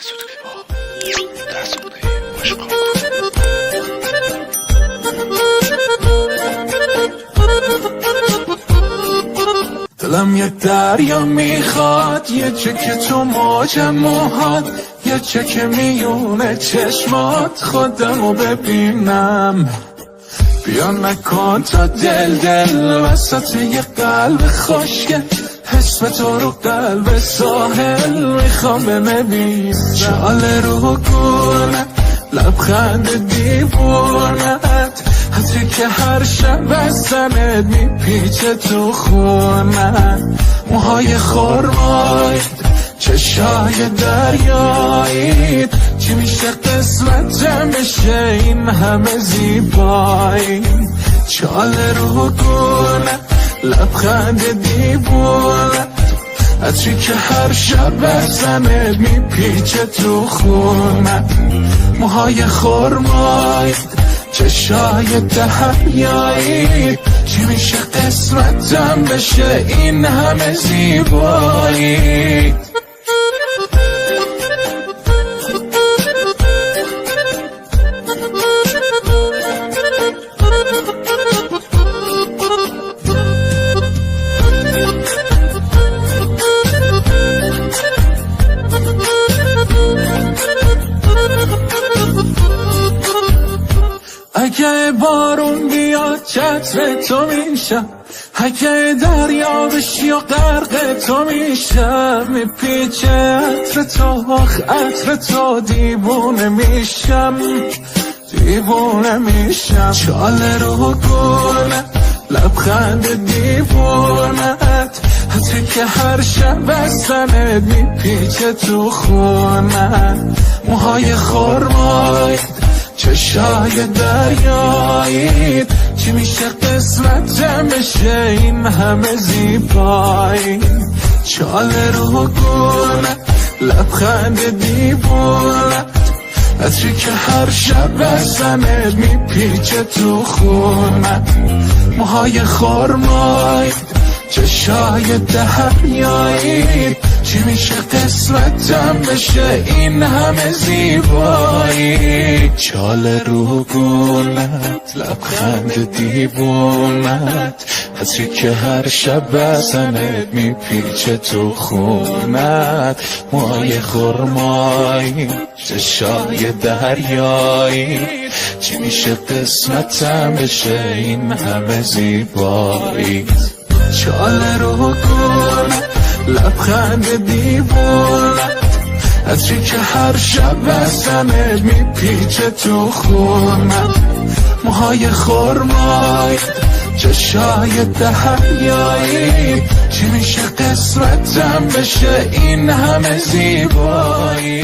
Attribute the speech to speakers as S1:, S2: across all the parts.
S1: بهتره زود با درس بوده عشقا
S2: دلم یک دریا میخواد، یه چکه تو موجم موهات، یه چکه میونه چشمات خودمو ببینم. بیا نکن تا دل وسط یه قلب خشکه، اسم تو رو قلب ساحل میخوام ببینم. چاله رو گونه لبخند دیوونت، حتی که هر شب از تنت میپیچه تو خونت. موهای خرمایی چشای دریایی، چی میشه قسمتم بشه این همه زیبایی. چاله رو گونه لبخند دیوونه، عطری که هر شب بزنه میپیچه تو خونه. موهای خرمایی چشای دریایی، چی میشه قسمتم بشه این همه زیبایی. اگه بارون بیاد چتر تو میشم، اگه دریا بشی و غرق تو میشم. میپیچه عطر تو عطر تو، دیوونه میشم دیوونه میشم. چاله رو گونه لبخند دیوونت، حتی که هر شب از تنت میپیچه تو خونت. موهای خرمایی چشای دریایی، چی میشه قسمتم بشه این همه زیبایی. چاله رو گونه لبخند دیوونت، عطری که هر شب بزنت میپیچه تو خونت. موهای خرمایی چشای دریایی، چی میشه قسمتم بشه این همه زیبایی. چاله رو گونت لبخند دیوونت، عطری که هر شب بزنت میپیچه تو خونت. موهای خرمایی چشای دریایی، چی میشه قسمتم بشه این همه زیبایی. چاله رو گونه لبخند دیوونت، عطری که هر شب بزنت میپیچه تو خونت. موهای خرمایی چشای دریایی، چی میشه قسمتم بشه این همه زیبایی.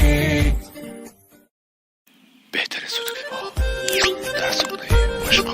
S1: بهتره زود با درس بوده عشقا